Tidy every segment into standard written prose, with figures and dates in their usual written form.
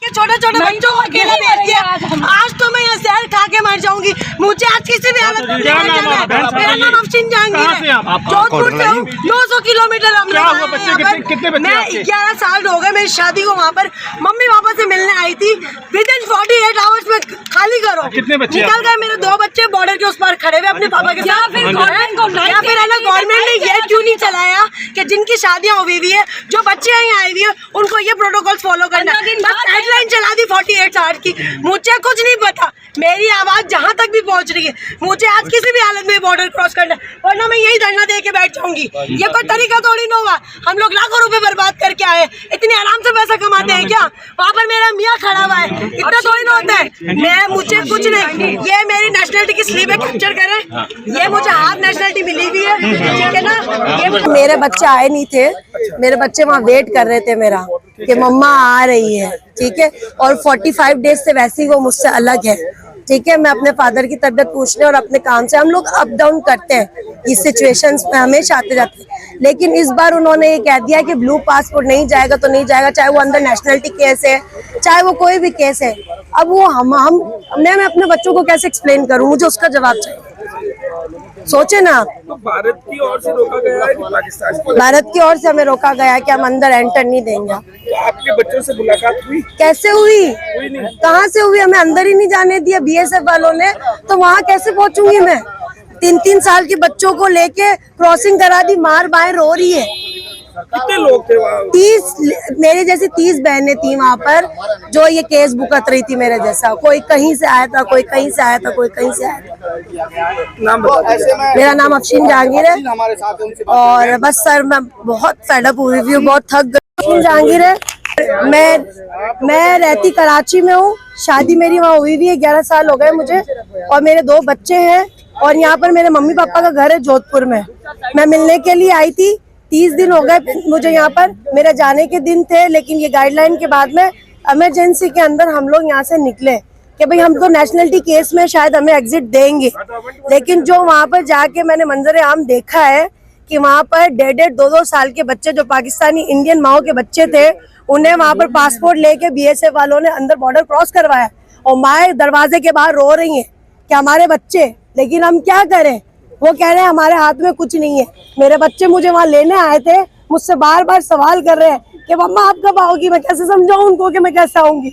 छोटे छोटे बच्चों को अकेला भेज दिया। आज तो मैं यहाँ जहर खा के मर जाऊंगी। मुझे आज किसी भी हालत में मेरा नाम अफशीन जहांगीर है। जोधपुर से 900 किलोमीटर हम लोग। मैं 11 साल हो गए मेरी शादी को। वहाँ पर मम्मी पापा से मिलने आई थी। विदिन 48 आवर्स में खाली करो। कितने बच्चे निकल गए मेरे 2 बच्चे बॉर्डर के उस पर खड़े हुए अपने पापा के साथ। या फिर है ना गवर्नमेंट ने ये क्यों नहीं चलाया कि जिनकी शादियाँ हुई हुई है, जो बच्चे यहाँ आई हुई है, उनको ये प्रोटोकॉल फॉलो करना। गाइडलाइन चला दी 48 आवर्स की। मुझे कुछ नहीं पता, मेरी आवाज जहाँ तक भी पहुँच रही है। मुझे आज किसी भी हालत में बॉर्डर क्रॉस करना है, वरना मैं यही धरना दे के बैठ जाऊंगी। ये कोई तरीका थोड़ी ना होगा। हम लोग लाखों रुपए बर्बाद करके आए, इतने आराम से पैसा कमाते हैं क्या? वहाँ पर मेरा मियाँ खड़ा हुआ है, इतना थोड़ी ना होता है। मुझे कुछ नहीं, ये मेरी नेशनलिटी की स्लीप है, कैप्चर करें। ये मुझे हाफ नेशनलिटी मिली हुई है, ठीक है ना। मेरे बच्चे आए नहीं थे, मेरे बच्चे वहाँ वेट कर रहे थे मेरा कि मम्मा आ रही है, ठीक है। और 45 डेज से वैसे ही वो मुझसे अलग है, ठीक है। मैं अपने फादर की तबीयत पूछने और अपने काम से हम लोग अप डाउन करते हैं, इस सिचुएशंस में हमेशा आते जाते हैं। लेकिन इस बार उन्होंने ये कह दिया कि ब्लू पासपोर्ट नहीं जाएगा तो नहीं जाएगा, चाहे वो अंदर नेशनलिटी केस है, चाहे वो कोई भी केस है। अब वो मैं अपने बच्चों को कैसे एक्सप्लेन करूँ? मुझे उसका जवाब चाहिए। सोचे ना, तो भारत की ओर से रोका गया है कि पाकिस्तान की? भारत की ओर से हमें रोका गया है कि हम अंदर एंटर नहीं देंगे। तो आपके बच्चों से मुलाकात हुई? कैसे हुई? नहीं। कहाँ से हुई? हमें अंदर ही नहीं जाने दिया BSF वालों ने, तो वहाँ कैसे पहुँचूंगी मैं? 3-3 साल के बच्चों को लेके क्रॉसिंग करा दी, मार बाहर रो रही है। कितने लोग थे वहाँ? 30 मेरे जैसी 30 बहनें थी वहाँ पर, जो ये केस भुगत रही थी मेरे जैसा। कोई कहीं से आया था, कोई कहीं से आया था, कोई कहीं से आया था। मेरा नाम अफशीन जहांगीर है। और बस सर, मैं बहुत फेडअप हुई हूँ, बहुत थक गई। अफशीन जहांगीर है। मैं रहती कराची में हूँ, शादी मेरी वहाँ हुई हुई है। 11 साल हो गए मुझे, और मेरे 2 बच्चे हैं। और यहाँ पर मेरे मम्मी पापा का घर है जोधपुर में। मैं मिलने के लिए आई थी, 30 दिन हो गए मुझे यहाँ पर। मेरे जाने के दिन थे, लेकिन ये गाइडलाइन के बाद में इमरजेंसी के अंदर हम लोग यहाँ से निकले कि भाई हम तो नेशनलिटी केस में शायद हमें एग्जिट देंगे। लेकिन जो वहाँ पर जाके मैंने मंजर आम देखा है कि वहाँ पर 1.5 2 साल के बच्चे, जो पाकिस्तानी इंडियन माओ के बच्चे थे, उन्हें वहाँ पर पासपोर्ट लेके BSF वालों ने अंदर बॉर्डर क्रॉस करवाया। और माएँ दरवाजे के बाहर रो रही हैं कि हमारे बच्चे। लेकिन हम क्या करें? वो कह रहे हैं हमारे हाथ में कुछ नहीं है। मेरे बच्चे मुझे वहाँ लेने आए थे, मुझसे बार बार सवाल कर रहे हैं कि मम्मा आप कब आओगी? मैं कैसे समझाऊं उनको कि मैं कैसे आऊंगी?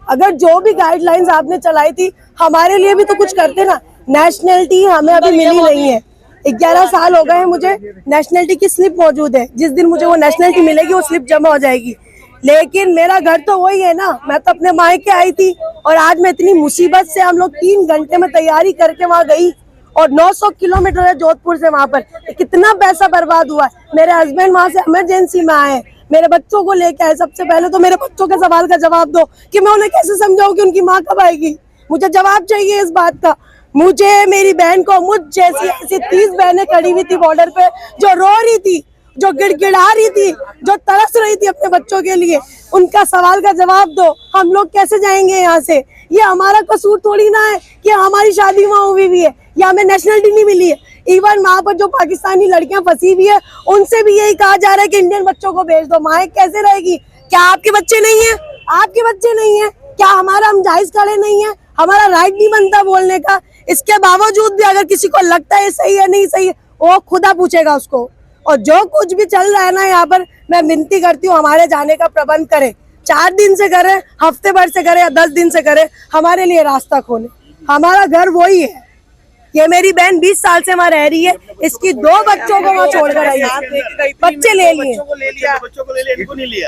अगर जो भी गाइडलाइंस आपने चलाई थी, हमारे लिए भी तो कुछ करते ना। नेशनलिटी हमें अभी मिली नहीं है। 11 साल हो गए हैं मुझे। नेशनलिटी की स्लिप मौजूद है, जिस दिन मुझे वो नेशनलिटी मिलेगी वो स्लिप जमा हो जाएगी। लेकिन मेरा घर तो वही है ना। मैं तो अपने मायके आई थी, और आज मैं इतनी मुसीबत से, हम लोग 3 घंटे में तैयारी करके वहाँ गई, और 900 किलोमीटर है जोधपुर से वहाँ पर। कितना पैसा बर्बाद हुआ है। मेरे हस्बैंड वहाँ से इमरजेंसी में आए, मेरे बच्चों को लेके आए। सबसे पहले तो मेरे बच्चों के सवाल का जवाब दो कि मैं उन्हें कैसे समझाऊं कि उनकी माँ कब आएगी। मुझे जवाब चाहिए इस बात का। मुझे, मेरी बहन को, मुझ जैसी ऐसी 30 बहनें खड़ी हुई थी बॉर्डर पे, जो रो रही थी, जो गिड़गिड़ा रही थी, जो तरस रही थी अपने बच्चों के लिए। उनका सवाल का जवाब दो। हम लोग कैसे जाएंगे यहाँ से? ये हमारा कसूर थोड़ी ना है कि हमारी शादी वहाँ हुई हुई है या हमें नेशनलिटी नहीं मिली है। इवन वहाँ पर जो पाकिस्तानी लड़कियां फंसी हुई है, उनसे भी यही कहा जा रहा है कि इंडियन बच्चों को भेज दो। माँ कैसे रहेगी? क्या आपके बच्चे नहीं है? आपके बच्चे नहीं है क्या? हमारा हम जायज खड़े नहीं है? हमारा राइट नहीं बनता बोलने का? इसके बावजूद भी अगर किसी को लगता है सही है नहीं सही है, वो खुदा पूछेगा उसको। और जो कुछ भी चल रहा है ना यहाँ पर, मैं विनती करती हूँ हमारे जाने का प्रबंध करें। 4 दिन से करें, हफ्ते भर से करें, या 10 दिन से करें, हमारे लिए रास्ता खोले। हमारा घर वही है। ये मेरी बहन 20 साल से वहाँ रह रही है, इसकी 2 बच्चों को वहाँ छोड़कर आई है। बच्चे ले लिए, बच्चों को ले लिया, इनको नहीं लिया।